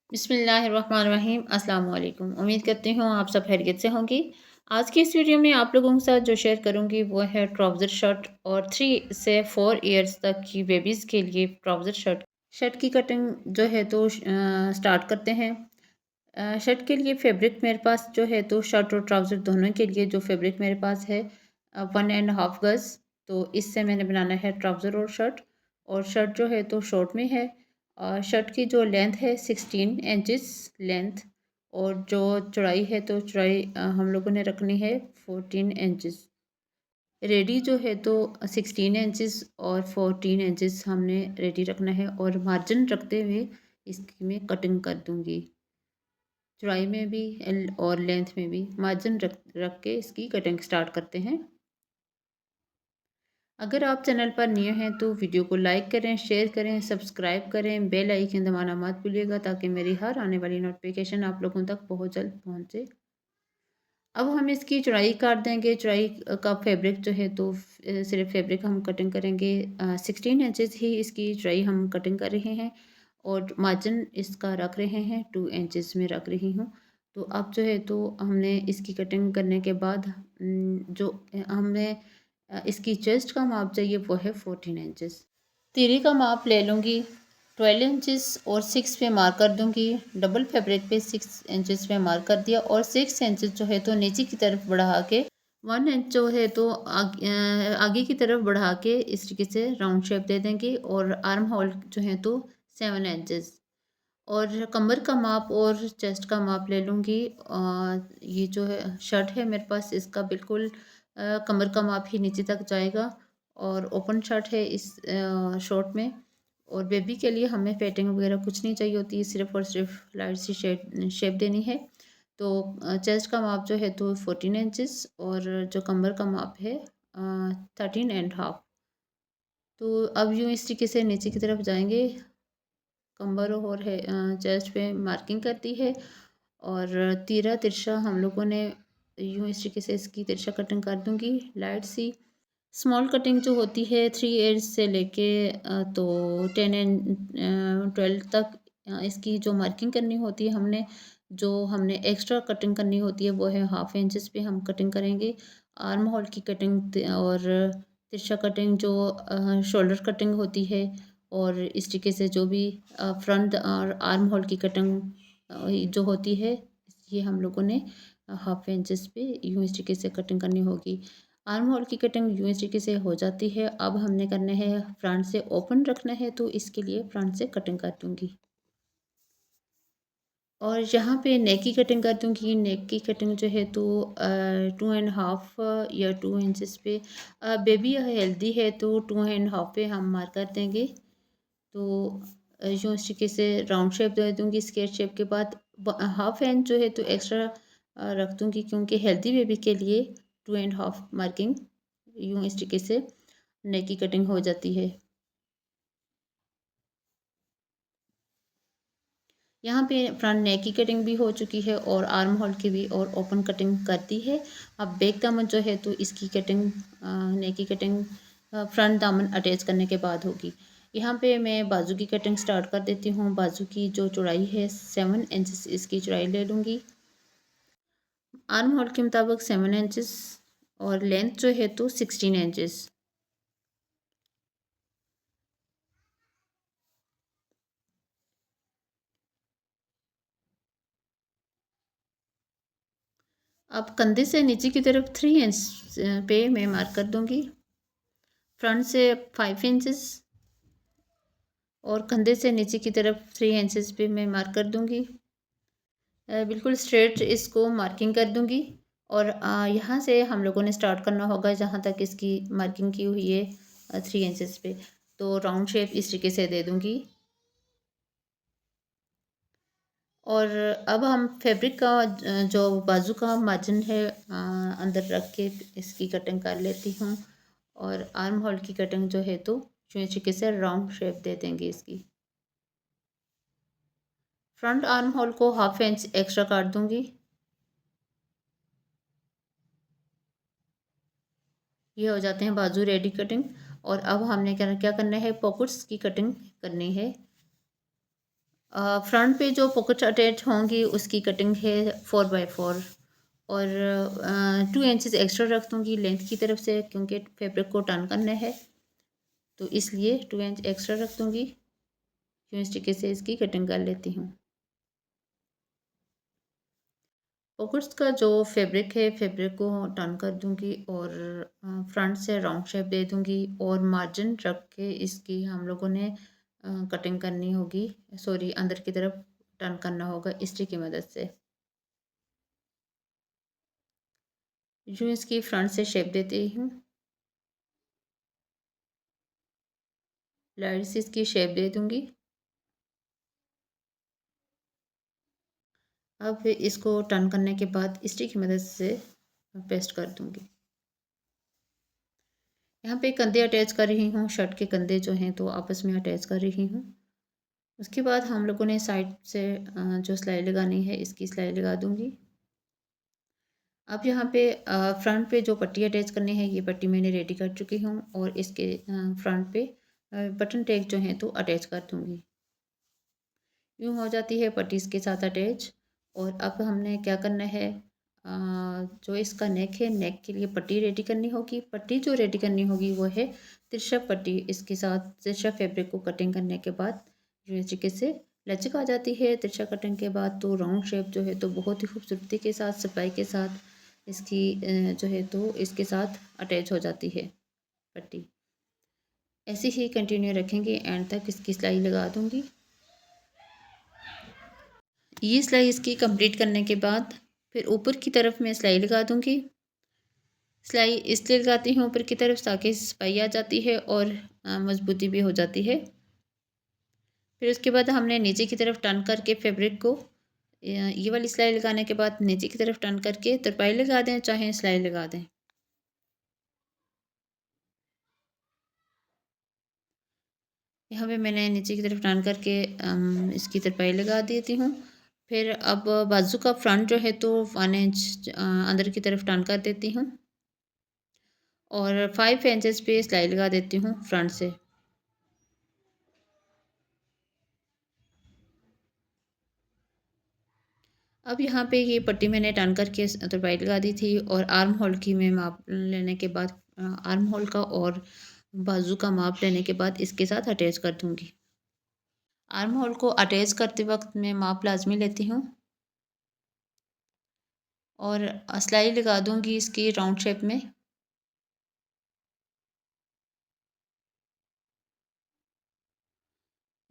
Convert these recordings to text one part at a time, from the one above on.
बिस्मिल्लाहिर्रहमानिर्रहीम अस्सलाम वालेकुम। उम्मीद करती हूँ आप सब खैरियत से होंगी। आज की इस वीडियो में आप लोगों के साथ जो शेयर करूँगी वो है ट्राउज़र शर्ट और 3 से 4 इयर्स तक की बेबीज़ के लिए ट्राउज़र शर्ट शर्ट की कटिंग जो है तो स्टार्ट करते हैं। शर्ट के लिए फैब्रिक मेरे पास जो है तो शर्ट और ट्राउज़र दोनों के लिए जो फैब्रिक मेरे पास है 1.5 गज़। तो इससे मैंने बनाना है ट्राउज़र और शर्ट जो है तो शॉर्ट में है। शर्ट की जो लेंथ है 16 इंचेस लेंथ और जो चौड़ाई है तो चौड़ाई हम लोगों ने रखनी है 14 इंचेस। रेडी जो है तो 16 इंचेस और 14 इंचेस हमने रेडी रखना है और मार्जिन रखते हुए इसकी मैं कटिंग कर दूंगी। चौड़ाई में भी और लेंथ में भी मार्जिन रख रख के इसकी कटिंग स्टार्ट करते हैं। अगर आप चैनल पर न्यू हैं तो वीडियो को लाइक करें, शेयर करें, सब्सक्राइब करें, बेल आइकन दबाना मत भूलिएगा ताकि मेरी हर आने वाली नोटिफिकेशन आप लोगों तक बहुत जल्द पहुंचे। अब हम इसकी चौड़ाई काट देंगे। चौड़ाई का फैब्रिक जो है तो सिर्फ फैब्रिक हम कटिंग करेंगे। 16 इंचेस ही इसकी चौड़ाई हम कटिंग कर रहे हैं और मार्जिन इसका रख रहे हैं 2 इंचेस में रख रही हूँ। तो अब जो है तो हमने इसकी कटिंग करने के बाद जो हमें इसकी चेस्ट का माप चाहिए वो है 14 इंचेस। तीरी का माप ले लूँगी 12 इंचेस और 6 पे मार्क कर दूँगी। डबल फैब्रिक पे 6 इंचेस पे मार्क कर दिया और 6 इंचेस जो है तो नीचे की तरफ बढ़ा के 1 इंच जो है तो आगे की तरफ बढ़ा के इस तरीके से राउंड शेप दे देंगे और आर्म होल जो है तो 7 इंचेस और कमर का माप और चेस्ट का माप ले लूँगी। ये जो है शर्ट है मेरे पास इसका बिल्कुल कमर का माप ही नीचे तक जाएगा और ओपन शर्ट है इस शॉर्ट में। और बेबी के लिए हमें पैटिंग वगैरह कुछ नहीं चाहिए होती है, सिर्फ़ और सिर्फ लाइट सी शेप देनी है। तो चेस्ट का माप जो है तो 14 इंचेस और जो कमर का माप है 13 एंड हाफ। तो अब यूँ इस तरीके से नीचे की तरफ जाएँगे। कमर और है चेस्ट पे मार्किंग करती है और तीरा तिरछा हम लोगों ने यूँ इस तरीके से इसकी तिरछा कटिंग कर दूँगी लाइट सी। स्मॉल कटिंग जो होती है 3 एज से लेके तो 10 एंड 12 तक इसकी जो मार्किंग करनी होती है हमने एक्स्ट्रा कटिंग करनी होती है वो है हाफ इंचेस पे हम कटिंग करेंगे। आर्म होल की कटिंग और तिरछा कटिंग जो शोल्डर कटिंग होती है और इस तरीके से जो भी फ्रंट और आर्म होल की कटिंग जो होती है ये हम लोगों ने हाफ इंचेस पे यूँ इस तरीके से कटिंग करनी होगी। आर्म होल की कटिंग यूँ इस तरीके से हो जाती है। अब हमने करना है फ्रंट से ओपन रखना है तो इसके लिए फ्रंट से कटिंग कर दूँगी और यहाँ पे नेक की कटिंग कर दूँगी। नेक की कटिंग जो है तो 2 एंड हाफ या 2 इंचेस पे बेबी हेल्दी है तो 2 एंड हाफ पे हम मार्क कर देंगे। तो यूँ इस तरीके से राउंड शेप दे दूँगी। स्क्वायर शेप के बाद हाफ इंच जो है तो एक्स्ट्रा रख दूँगी क्योंकि हेल्दी बेबी के लिए 2 एंड हाफ मार्किंग यूँ इस तरीके से नेक की कटिंग हो जाती है। यहाँ पे फ्रंट नेक की कटिंग भी हो चुकी है और आर्म होल की भी और ओपन कटिंग करती है। अब बैक दामन जो है तो इसकी कटिंग नेक की कटिंग फ्रंट दामन अटैच करने के बाद होगी। यहाँ पे मैं बाजू की कटिंग स्टार्ट कर देती हूँ। बाजू की जो चौड़ाई है 7 इंचेस इसकी चौड़ाई ले लूँगी। आर्म होल के मुताबिक 7 इंचेस और लेंथ जो है तो 16 इंचेस। अब कंधे से नीचे की तरफ 3 इंच पे मैं मार्क कर दूँगी। फ्रंट से 5 इंचेस और कंधे से नीचे की तरफ 3 इंचेस पे मैं मार्क कर दूँगी। बिल्कुल स्ट्रेट इसको मार्किंग कर दूँगी और यहाँ से हम लोगों ने स्टार्ट करना होगा जहाँ तक इसकी मार्किंग की हुई है 3 इंचेस पे। तो राउंड शेप इस तरीके से दे दूँगी और अब हम फैब्रिक का जो बाजू का मार्जिन है अंदर रख के इसकी कटिंग कर लेती हूँ और आर्म होल की कटिंग जो है तो इस तरीके से राउंड शेप दे देंगे इसकी। फ्रंट आर्म होल को हाफ इंच एक्स्ट्रा काट दूंगी। ये हो जाते हैं बाजू रेडी कटिंग और अब हमने क्या क्या करना है पॉकेट्स की कटिंग करनी है। फ्रंट पे जो पॉकेट अटैच होंगी उसकी कटिंग है 4x4 और 2 इंचज़ एक्स्ट्रा रख दूँगी लेंथ की तरफ से, क्योंकि फैब्रिक को टर्न करना है तो इसलिए 2 इंच एक्स्ट्रा रख दूँगी। यूँ इस तरीके से इसकी कटिंग कर लेती हूँ। पॉकेट्स का जो फैब्रिक है, फैब्रिक को टर्न कर दूँगी और फ्रंट से राउंड शेप दे दूँगी और मार्जिन रख के इसकी हम लोगों ने कटिंग करनी होगी, सॉरी अंदर की तरफ टर्न करना होगा इस्त्री की मदद से। यूँ इसकी फ्रंट से शेप देती हूँ, लाइट सी इसकी शेप दे दूँगी। अब फिर इसको टर्न करने के बाद इस्त्री की मदद से पेस्ट कर दूँगी। यहाँ पे कंधे अटैच कर रही हूँ, शर्ट के कंधे जो हैं तो आपस में अटैच कर रही हूँ। उसके बाद हम लोगों ने साइड से जो सिलाई लगानी है इसकी सिलाई लगा दूँगी। अब यहाँ पे फ्रंट पे जो पट्टी अटैच करनी है ये पट्टी मैंने रेडी कर चुकी हूँ और इसके फ्रंट पे बटन टैग जो हैं तो अटैच कर दूँगी। यूँ हो जाती है पट्टी इसके साथ अटैच। और अब हमने क्या करना है, जो इसका नेक है, नेक के लिए पट्टी रेडी करनी होगी। पट्टी जो रेडी करनी होगी वो है तिरछा पट्टी, इसके साथ तिरछा फैब्रिक को कटिंग करने के बाद जो इस तरीके से लचक आ जाती है। तिरछा कटिंग के बाद तो राउंड शेप जो है तो बहुत ही खूबसूरती के साथ, सफाई के साथ इसकी जो है तो इसके साथ अटैच हो जाती है पट्टी। ऐसे ही कंटिन्यू रखेंगे, एंड तक इसकी सिलाई लगा दूँगी। ये सिलाई इसकी कंप्लीट करने के बाद फिर ऊपर की तरफ मैं सिलाई लगा दूँगी। सिलाई इसलिए लगाती हूँ ऊपर की तरफ ताकि सफाई आ जाती है और मजबूती भी हो जाती है। फिर उसके बाद हमने नीचे की तरफ टर्न करके फैब्रिक को ये वाली सिलाई लगाने के बाद नीचे की तरफ टर्न करके तुरपाई लगा दें, चाहे सिलाई लगा दें। यहाँ पे मैंने नीचे की तरफ टर्न करके इसकी तुरपाई लगा देती हूँ। फिर अब बाजू का फ्रंट जो है तो 1 इंच अंदर की तरफ टर्न कर देती हूँ और 5 इंचेस पे सिलाई लगा देती हूँ फ्रंट से। अब यहाँ पे ये पट्टी मैंने टर्न करके तुरपाई लगा दी थी और आर्म होल की मैं माप लेने के बाद आर्म होल का और बाजू का माप लेने के बाद इसके साथ अटैच कर दूँगी। आर्म होल को अटैच करते वक्त मैं माप लाजमी लेती हूँ और सिलाई लगा दूँगी इसकी राउंड शेप में।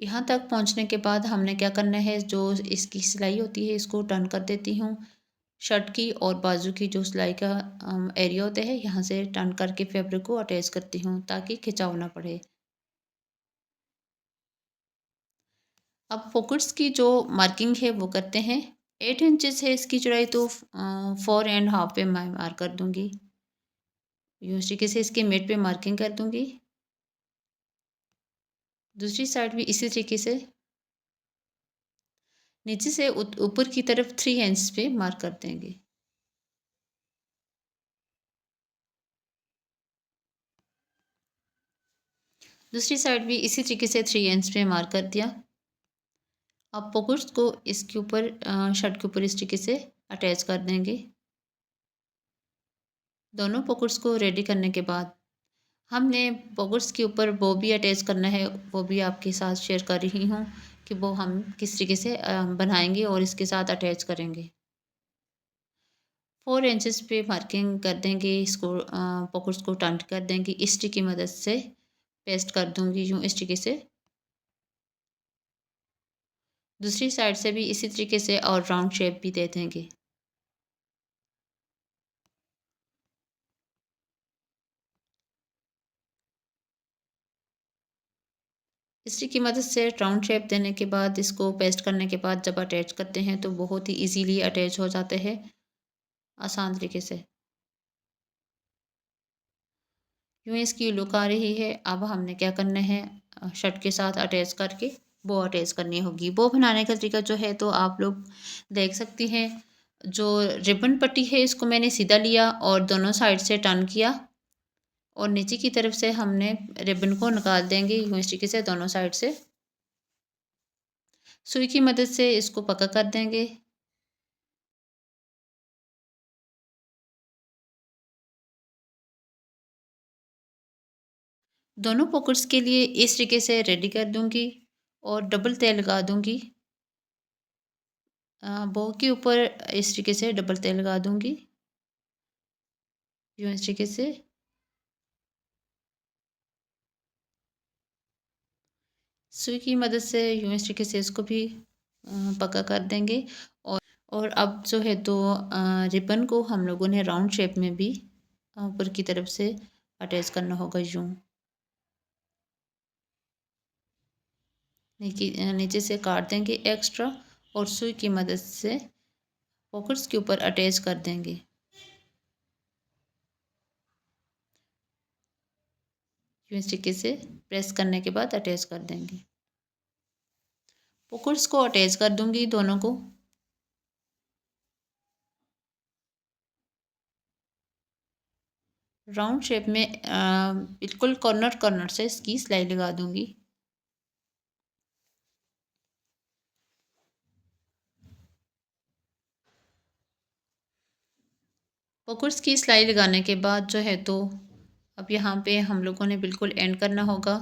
यहाँ तक पहुँचने के बाद हमने क्या करना है, जो इसकी सिलाई होती है इसको टर्न कर देती हूँ। शर्ट की और बाजू की जो सिलाई का एरिया होता है यहाँ से टर्न करके फैब्रिक को अटैच करती हूँ ताकि खिंचाव ना पड़े। अब पॉकेट्स की जो मार्किंग है वो करते हैं। 8 इंचेस है इसकी चौड़ाई तो 4.5 पे मैं मार्क कर दूँगी। इस तरीके से इसके मेट पे मार्किंग कर दूँगी। दूसरी साइड भी इसी तरीके से नीचे से ऊपर की तरफ 3 इंच पे मार्क कर देंगे। दूसरी साइड भी इसी तरीके से 3 इंच पे मार्क कर दिया। अब पॉकेट्स को इसके ऊपर शर्ट के ऊपर इस तरीके से अटैच कर देंगे। दोनों पॉकेट्स को रेडी करने के बाद हमने पॉकेट्स के ऊपर बो भी अटैच करना है, वो भी आपके साथ शेयर कर रही हूँ कि वो हम किस तरीके से बनाएंगे और इसके साथ अटैच करेंगे। 4 इंचेस पे मार्किंग कर देंगे, इसको पॉकेट्स को टर्न कर देंगे, इस्त्री की मदद से पेस्ट कर दूंगी यूँ इस तरीके से। दूसरी साइड से भी इसी तरीके से और राउंड शेप भी दे देंगे। इस्त्री की मदद से राउंड शेप देने के बाद इसको पेस्ट करने के बाद जब अटैच करते हैं तो बहुत ही इजीली अटैच हो जाते हैं आसान तरीके से। यूँ इसकी लुक आ रही है। अब हमने क्या करना है, शर्ट के साथ अटैच करके बो अटैच करनी होगी। बो बनाने का तरीका जो है तो आप लोग देख सकती हैं। जो रिबन पट्टी है इसको मैंने सीधा लिया और दोनों साइड से टर्न किया और नीचे की तरफ से हमने रिबन को निकाल देंगे यूँ इस तरीके से दोनों साइड से। सुई की मदद से इसको पक्का कर देंगे। दोनों पॉकेट्स के लिए इस तरीके से रेडी कर दूँगी और डबल तय लगा दूँगी। बो के ऊपर इस तरीके से डबल तय लगा दूँगी। यूँ इस तरीके से। सुई की मदद से यूँ इस तरीके से इसको भी पक्का कर देंगे। और अब जो है तो रिबन को हम लोगों ने राउंड शेप में भी ऊपर की तरफ से अटैच करना होगा यूँ। नीचे से काट देंगे एक्स्ट्रा और सुई की मदद से पॉकेट्स के ऊपर अटैच कर देंगे। यूँ इस तरीके से प्रेस करने के बाद अटैच कर देंगे। पॉकेट्स को अटैच कर दूंगी दोनों को। राउंड शेप में बिल्कुल कॉर्नर कॉर्नर से इसकी सिलाई लगा दूंगी। पॉकेट्स की सिलाई लगाने के बाद जो है तो अब यहाँ पे हम लोगों ने बिल्कुल एंड करना होगा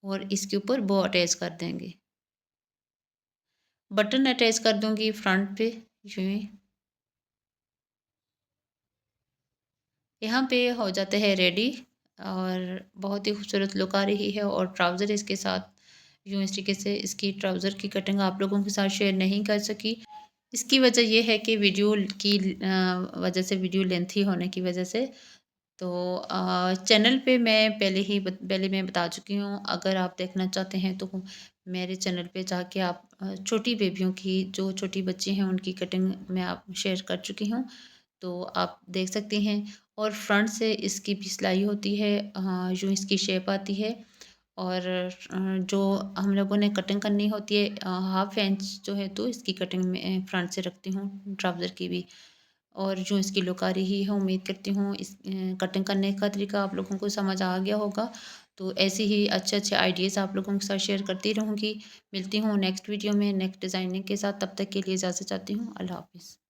और इसके ऊपर बो अटैच कर देंगे। बटन अटैच कर दूंगी फ्रंट पे यूँ ही। यहाँ पे हो जाता है रेडी और बहुत ही खूबसूरत लुक आ रही है। और ट्राउज़र इसके साथ यूँ इस तरीके से इसकी ट्राउज़र की कटिंग आप लोगों के साथ शेयर नहीं कर सकी। इसकी वजह ये है कि वीडियो की वजह से, वीडियो लेंथी होने की वजह से। तो चैनल पे मैं पहले मैं बता चुकी हूँ। अगर आप देखना चाहते हैं तो मेरे चैनल पे जाके आप छोटी बेबियों की, जो छोटी बच्ची हैं उनकी कटिंग मैं आप शेयर कर चुकी हूँ, तो आप देख सकते हैं। और फ्रंट से इसकी भी सिलाई होती है, यूँ इसकी शेप आती है। और जो हम लोगों ने कटिंग करनी होती है, हाफ इंच जो है तो इसकी कटिंग में फ्रंट से रखती हूँ ट्राउज़र की भी। और जो इसकी लुक आ रही है, उम्मीद करती हूँ इस कटिंग करने का तरीका आप लोगों को समझ आ गया होगा। तो ऐसे ही अच्छे अच्छे आइडियाज़ आप लोगों के साथ शेयर करती रहूँगी। मिलती हूँ नेक्स्ट वीडियो में नेक्स्ट डिज़ाइनिंग के साथ। तब तक के लिए इजाज़त चाहती हूँ। अल्लाह हाफ़िज़।